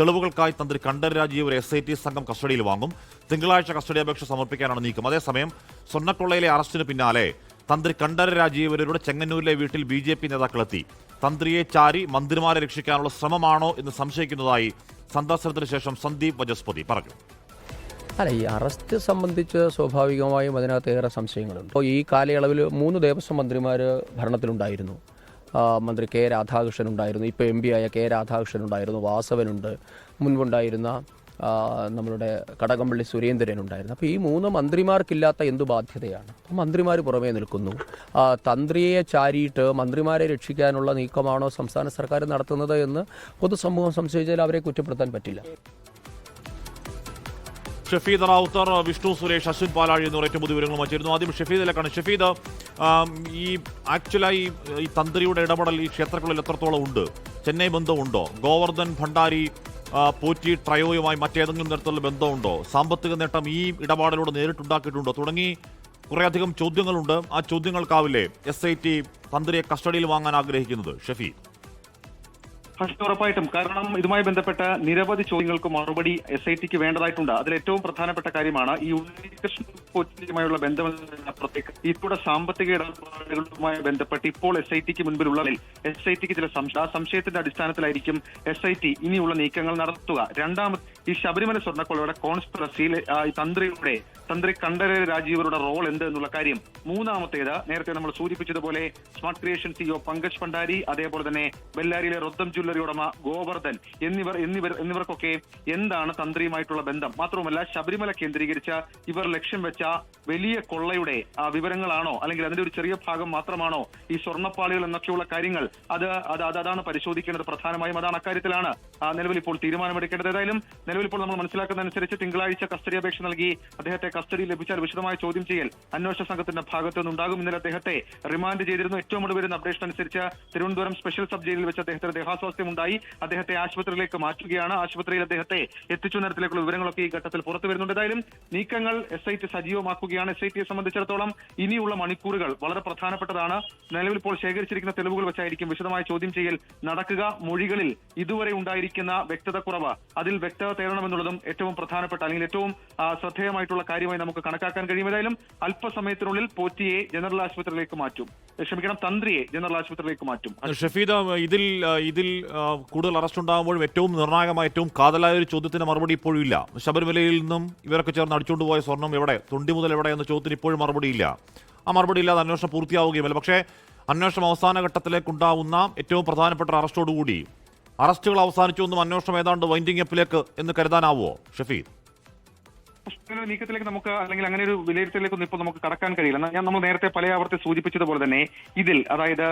തെളിവുകൾക്കായി തന്ത്രി കണ്ഠരര് രാജീവ് ഒരു SIT സംഘം കസ്റ്റഡിയിൽ വാങ്ങും. തിങ്കളാഴ്ച കസ്റ്റഡി അപേക്ഷ സമർപ്പിക്കാനാണ് നീക്കം. അതേസമയം സ്വർണ്ണക്കൊള്ളയിലെ അറസ്റ്റിന് പിന്നാലെ തന്ത്രി കണ്ഠരര് രാജീവരുടെ ചെങ്ങന്നൂരിലെ വീട്ടിൽ BJP നേതാക്കളെത്തി. തന്ത്രിയെ ചാരി മന്ത്രിമാരെ രക്ഷിക്കാനുള്ള ശ്രമമാണോ എന്ന് സംശയിക്കുന്നതായി സന്ദർശനത്തിന് ശേഷം സന്ദീപ് വചസ്പതി പറഞ്ഞു. അല്ല, ഈ അറസ്റ്റ് സംബന്ധിച്ച് സ്വാഭാവികമായും അതിനകത്ത് ഏറെ സംശയങ്ങളുണ്ട്. അപ്പോൾ ഈ കാലയളവിൽ 3 ദേവസ്വം മന്ത്രിമാർ ഭരണത്തിലുണ്ടായിരുന്നു. മന്ത്രി K. രാധാകൃഷ്ണൻ ഉണ്ടായിരുന്നു, ഇപ്പോൾ MP ആയ K. രാധാകൃഷ്ണൻ ഉണ്ടായിരുന്നു, വാസവനുണ്ട്, മുൻപുണ്ടായിരുന്ന നമ്മളുടെ കടകംപള്ളി സുരേന്ദ്രൻ ഉണ്ടായിരുന്നു. അപ്പോൾ ഈ 3 മന്ത്രിമാർക്കില്ലാത്ത എന്തു ബാധ്യതയാണ്? മന്ത്രിമാർ പുറമേ നിൽക്കുന്നു. തന്ത്രിയെ ചാരിയിട്ട് മന്ത്രിമാരെ രക്ഷിക്കാനുള്ള നീക്കമാണോ സംസ്ഥാന സർക്കാർ നടത്തുന്നത് എന്ന് പൊതുസമൂഹം സംശയിച്ചാൽ അവരെ കുറ്റപ്പെടുത്താൻ പറ്റില്ല. ഷഫീദ് റാവുത്തർ, വിഷ്ണു സുരേഷ്, അശ്വിൻ പാലാഴി എന്നിവർ ഏറ്റവും പുതിയ വിവരങ്ങൾ വച്ചിരുന്നു. ആദ്യം ഷഫീദിലേക്കാണ്. ഷഫീദ്, ഈ ആക്ച്വലായി ഈ തന്ത്രിയുടെ ഇടപെടൽ ഈ ക്ഷേത്രങ്ങളിൽ എത്രത്തോളം ഉണ്ട്? ചെന്നൈ ബന്ധമുണ്ടോ? ഗോവർദ്ധൻ ഭണ്ഡാരി പോറ്റി ട്രയോയുമായി മറ്റേതെങ്കിലും തരത്തിലുള്ള ബന്ധമുണ്ടോ? സാമ്പത്തിക നേട്ടം ഈ ഇടപാടിലൂടെ നേരിട്ടുണ്ടാക്കിയിട്ടുണ്ടോ? തുടങ്ങി കുറേയധികം ചോദ്യങ്ങളുണ്ട്. ആ ചോദ്യങ്ങൾക്കാവില്ലേ SIT തന്ത്രിയെ കസ്റ്റഡിയിൽ വാങ്ങാൻ ആഗ്രഹിക്കുന്നത്? ഷഫീദ്. ഉറപ്പായിട്ടും. കാരണം ഇതുമായി ബന്ധപ്പെട്ട നിരവധി ചോദ്യങ്ങൾക്ക് മറുപടി SITക്ക് വേണ്ടതായിട്ടുണ്ട്. അതിൽ ഏറ്റവും പ്രധാനപ്പെട്ട കാര്യമാണ് ഈ ഉണ്ണികൃഷ്ണനുമായുള്ള ബന്ധമപ്പുറത്തേക്ക് ഇത്തൂടെ സാമ്പത്തിക ഇടപാടുകളുമായി ബന്ധപ്പെട്ട് ഇപ്പോൾ SITക്ക് മുൻപിലുള്ളതിൽ SITക്ക് ചില സംശയത്തിന്റെ അടിസ്ഥാനത്തിലായിരിക്കും SIT ഇനിയുള്ള നീക്കങ്ങൾ നടത്തുക. രണ്ടാമത്, ഈ ശബരിമല സ്വർണ്ണക്കൊള്ളയുടെ കോൺസ്പിറസിയിൽ തന്ത്രി കണ്ഠരര് രാജീവരുടെ റോൾ എന്ത് എന്നുള്ള കാര്യം. മൂന്നാമത്തേത്, നേരത്തെ നമ്മൾ സൂചിപ്പിച്ചതുപോലെ smart creation CEO Pankaj Bhandari, അതേപോലെ തന്നെ ബെല്ലാരിയിലെ റൊദ്ദം ജ്വല്ലറി ഉടമ ഗോവർദ്ധൻ എന്നിവർക്കൊക്കെ എന്താണ് തന്ത്രിയുമായിട്ടുള്ള ബന്ധം? മാത്രവുമല്ല, ശബരിമല കേന്ദ്രീകരിച്ച ഇവർ ലക്ഷ്യം വെച്ച വലിയ കൊള്ളയുടെ വിവരങ്ങളാണോ, അല്ലെങ്കിൽ അതിന്റെ ഒരു ചെറിയ ഭാഗം മാത്രമാണോ ഈ സ്വർണ്ണപ്പാളികൾ എന്നൊക്കെയുള്ള കാര്യങ്ങൾ? അതാണ് പരിശോധിക്കേണ്ടത്. പ്രധാനമായും അതാണ്. അക്കാര്യത്തിലാണ് നിലവിൽ ഇപ്പോൾ തീരുമാനമെടുക്കേണ്ടത്. ഏതായാലും നിലവിൽ ഇപ്പോൾ നമ്മൾ മനസ്സിലാക്കുന്നതനുസരിച്ച് തിങ്കളാഴ്ച കസ്റ്റഡി അപേക്ഷ നൽകി അദ്ദേഹത്തെ കസ്റ്റഡി ലഭിച്ചാൽ വിശദമായ ചോദ്യം ചെയ്യൽ അന്വേഷണ സംഘത്തിന്റെ ഭാഗത്തു നിന്നുണ്ടാകും. ഇന്നലെ അദ്ദേഹത്തെ റിമാൻഡ് ചെയ്തിരുന്നു. ഏറ്റവും ഒടുവിൽ വരുന്ന അപ്ഡേഷൻ അനുസരിച്ച് തിരുവനന്തപുരം സ്പെഷ്യൽ സബ് ജയിലിൽ വെച്ച് അദ്ദേഹത്തിന് ദേഹാസ്വാസ്ഥ്യമുണ്ടായി. അദ്ദേഹത്തെ ആശുപത്രിയിലേക്ക് മാറ്റുകയാണ്. ആശുപത്രിയിൽ അദ്ദേഹത്തെ എത്തിച്ചു തരത്തിലേക്കുള്ള വിവരങ്ങളൊക്കെ ഈ ഘട്ടത്തിൽ പുറത്തു വരുന്നുണ്ട്. ഏതായാലും നീക്കങ്ങൾ SIT സജീവമാക്കുകയാണ്. SITയെ സംബന്ധിച്ചിടത്തോളം ഇനിയുള്ള മണിക്കൂറുകൾ വളരെ പ്രധാനപ്പെട്ടതാണ്. നിലവിൽ ഇപ്പോൾ ശേഖരിച്ചിരിക്കുന്ന തെളിവുകൾ വെച്ചായിരിക്കും വിശദമായ ചോദ്യം ചെയ്യൽ നടക്കുക. മൊഴികളിൽ ഇതുവരെ ഉണ്ടായിരിക്കുന്ന വ്യക്തതക്കുറവ്, അതിൽ വ്യക്തത തേടണമെന്നുള്ളതും ഏറ്റവും പ്രധാനപ്പെട്ട, അല്ലെങ്കിൽ ഏറ്റവും ശ്രദ്ധേയമായിട്ടുള്ള കാര്യമായി നമുക്ക് കണക്കാക്കാൻ കഴിയും. ഏതായാലും അല്പസമയത്തിനുള്ളിൽ പോറ്റിയെ ജനറൽ ആശുപത്രിയിലേക്ക് മാറ്റും. തന്ത്രിയെ ജനറൽ ആശുപത്രിയിലേക്ക് മാറ്റും. ഷഫീദ്, ഇതിൽ കൂടുതൽ അറസ്റ്റ് ഉണ്ടാകുമ്പോഴും ഏറ്റവും നിർണായകമായ, ഏറ്റവും കാതലായ ഒരു ചോദ്യത്തിന് മറുപടി ഇപ്പോഴും ഇല്ല. ശബരിമലയിൽ നിന്നും ഇവരൊക്കെ ചേർന്ന് അടിച്ചുകൊണ്ടുപോയ സ്വർണം എവിടെ, തൊണ്ടി മുതൽ എവിടെ എന്ന ചോദ്യത്തിന് ഇപ്പോഴും മറുപടിയില്ല. ആ മറുപടി ഇല്ലാതെ അന്വേഷണം പൂർത്തിയാവുകയുമല്ല. പക്ഷേ അന്വേഷണം അവസാന ഘട്ടത്തിലേക്കുണ്ടാവുന്ന ഏറ്റവും പ്രധാനപ്പെട്ട അറസ്റ്റോടുകൂടി അറസ്റ്റുകൾ അവസാനിച്ചു എന്നും അന്വേഷണം ഏതാണ്ട് വൈൻഡിംഗ് അപ്പിലേക്ക് എന്ന് കരുതാനാവുമോ ഷഫീദ്? നീക്കത്തിലേക്ക് നമുക്ക്, അല്ലെങ്കിൽ അങ്ങനെ ഒരു വിലയിരുത്തലിലേക്കൊന്നും ഇപ്പോൾ നമുക്ക് കടക്കാൻ കഴിയില്ല. നമ്മൾ നേരത്തെ പല ആവർത്തി സൂചിപ്പിച്ചതുപോലെ തന്നെ ഇതിൽ, അതായത്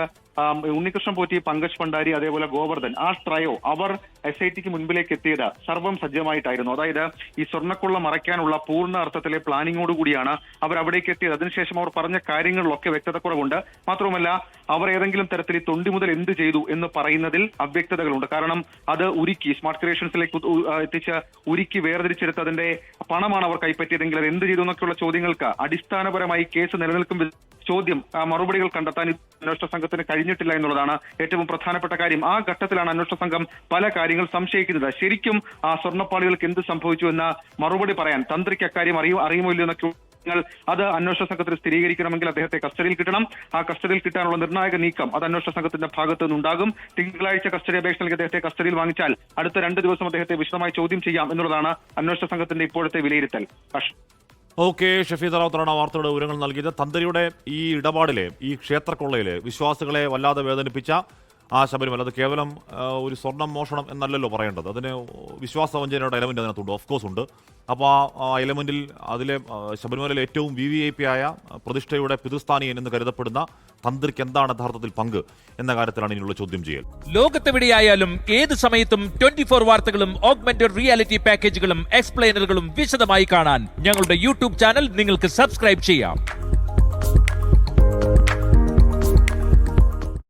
ഉണ്ണികൃഷ്ണൻ പോറ്റി, പങ്കജ് ഭണ്ഡാരി, അതേപോലെ ഗോവർദ്ധൻ, ആ ട്രയോ അവർ SITക്ക് മുൻപിലേക്ക് എത്തിയത് സർവ്വം സജ്ജമായിട്ടായിരുന്നു. അതായത് ഈ സ്വർണ്ണക്കൊള്ള മറയ്ക്കാനുള്ള പൂർണ്ണ അർത്ഥത്തിലെ പ്ലാനിങ്ങോട് കൂടിയാണ് അവർ അവിടേക്ക് എത്തിയത്. അതിനുശേഷം അവർ പറഞ്ഞ കാര്യങ്ങളിലൊക്കെ വ്യക്തതക്കുറവുണ്ട്. മാത്രവുമല്ല, അവർ ഏതെങ്കിലും തരത്തിൽ ഈ തൊണ്ടി മുതൽ എന്ത് ചെയ്തു എന്ന് പറയുന്നതിൽ അവ്യക്തതകളുണ്ട്. കാരണം അത് ഉരുക്കി സ്മാർട്ട് ക്രിയേഷൻസിലേക്ക് എത്തിച്ച് ഉരുക്കി വേർതിരിച്ചെടുത്ത് അതിന്റെ പണമാണ് അവർ കൈപ്പറ്റിയതെങ്കിൽ അത് എന്ത് ചെയ്തു എന്നൊക്കെയുള്ള ചോദ്യങ്ങൾക്ക് അടിസ്ഥാനപരമായി കേസ് നിലനിൽക്കും മറുപടികൾ കണ്ടെത്താൻ അന്വേഷണ സംഘത്തിന് കഴിഞ്ഞിട്ടില്ല എന്നുള്ളതാണ് ഏറ്റവും പ്രധാനപ്പെട്ട കാര്യം. ആ ഘട്ടത്തിലാണ് അന്വേഷണ സംഘം പല കാര്യങ്ങൾ സംശയിക്കുന്നത്. ശരിക്കും ആ സ്വർണ്ണപ്പാളികൾക്ക് എന്ത് സംഭവിച്ചു എന്ന മറുപടി പറയാൻ തന്ത്രിക്ക് അക്കാര്യം അറിയുമോ ഇല്ലയോ എന്നൊക്കെ അത് അന്വേഷണ സംഘത്തിന് സ്ഥിരീകരിക്കണമെങ്കിൽ അദ്ദേഹത്തെ കസ്റ്റഡിയിൽ കിട്ടണം. ആ കസ്റ്റഡിയിൽ കിട്ടാനുള്ള നിർണായക നീക്കം അത് അന്വേഷണ സംഘത്തിന്റെ ഭാഗത്തു നിന്നുണ്ടാകും. തിങ്കളാഴ്ച കസ്റ്റഡി അപേക്ഷ നൽകി അദ്ദേഹത്തെ കസ്റ്റഡിയിൽ വാങ്ങിച്ചാൽ അടുത്ത 2 ദിവസം അദ്ദേഹത്തെ വിശദമായി ചോദ്യം ചെയ്യാം എന്നുള്ളതാണ് അന്വേഷണ സംഘത്തിന്റെ ഇപ്പോഴത്തെ വിലയിരുത്തൽ. ഓക്കെ, ഷഫീദ് റാവുത്തറാണ് വാർത്തയുടെ വിവരങ്ങൾ നൽകിയത്. തന്ത്രിയുടെ ഈ ഇടപാടിലെ, ഈ ക്ഷേത്രക്കൊള്ളയിലെ വിശ്വാസികളെ വല്ലാതെ വേദനിപ്പിച്ച ആ ശബരിമല, അത് കേവലം ഒരു സ്വർണം മോഷണം എന്നല്ലല്ലോ പറയേണ്ടത്. അതിന് വിശ്വാസവഞ്ചനയുടെ എലമെന്റ് അതിനകത്തുണ്ട്, ഓഫ് കോഴ്സ് ഉണ്ട്. അപ്പോൾ ആ എലമെന്റിൽ അതിലെ ശബരിമലയിലെ ഏറ്റവും VVIP ആയ പ്രതിഷ്ഠയുടെ പിതൃസ്ഥാനീയൻ എന്ന് കരുതപ്പെടുന്ന തന്ത്രിക്ക് എന്താണ് യഥാർത്ഥത്തിൽ പങ്ക് എന്ന കാര്യത്തിലാണ് ഇനിയുള്ള ചോദ്യം ചെയ്യൽ. ലോകത്തെവിടെയായാലും ഏത് സമയത്തും 24 വാർത്തകളും ഓഗ്മെന്റഡ് റിയാലിറ്റി പാക്കേജുകളും എക്സ്പ്ലെയിനറുകളും വിശദമായി കാണാൻ ഞങ്ങളുടെ YouTube ചാനൽ നിങ്ങൾക്ക് സബ്സ്ക്രൈബ് ചെയ്യാം.